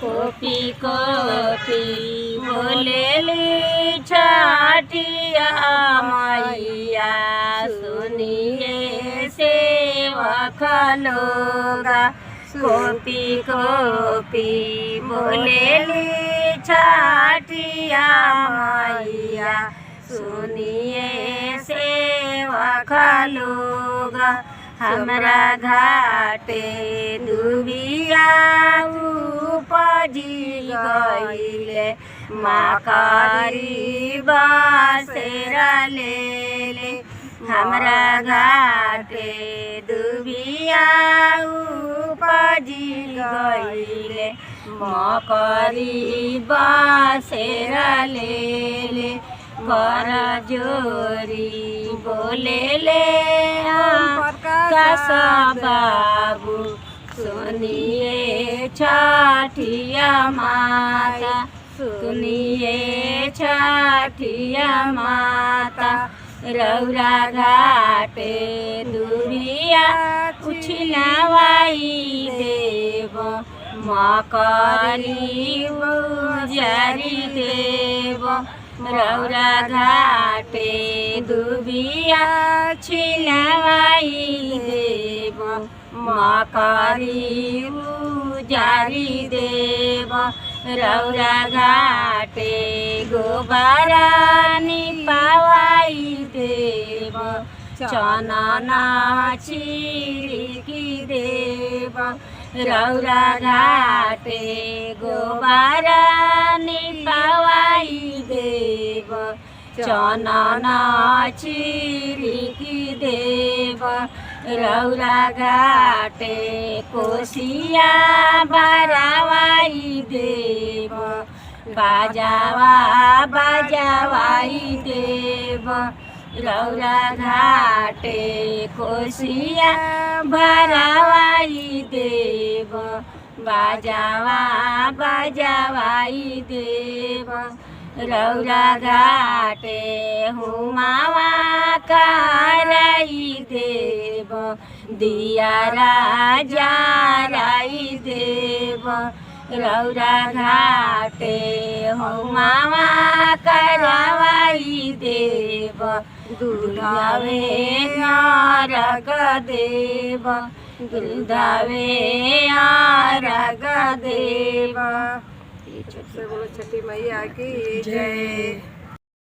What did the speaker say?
Copy copy बोलेली छठिया मैया, सुनिए सेवक लोगा। कोपी कोपी बोलेली छठिया मैया, सुनिए सेवक लोगा। हमरा घाटे दुबिया उपजी गईले, माकारी बासेरा लेले। हमरा घाटे दुबिया उपजी गईले, मकरी बासेरा लेले। कर जोरी बोलेले कसा बाबू, सुनिए छठिया माता, सुनिए छठिया माता। रौरा घाटे दुबिया उछिलवाई देव, मकरी उजारी देव। रौरा घाटे दुबिया छिलवाई देव, मकरी उजारी देव। रौरा घाटे गोबरा निपावाई देव, चनना छिड़की देव। रौरा घाटे गोबरा निपावाई देव, चनना छिड़की देव। रौरा घाटे कोसिया भरावाई देव, बाजावा बाजावाई देव। रौरा घाटे कोसिया भरावाई देव, बाजावा बाजावाई देव। रौरा घाटे हुमावा कराई देव, दिया राजा राई देव। रौरा घाटे हुमावा करवाई देव, दूधावे आरग देव, दूधावे आरग देव। बोलो छठी मैया की जय।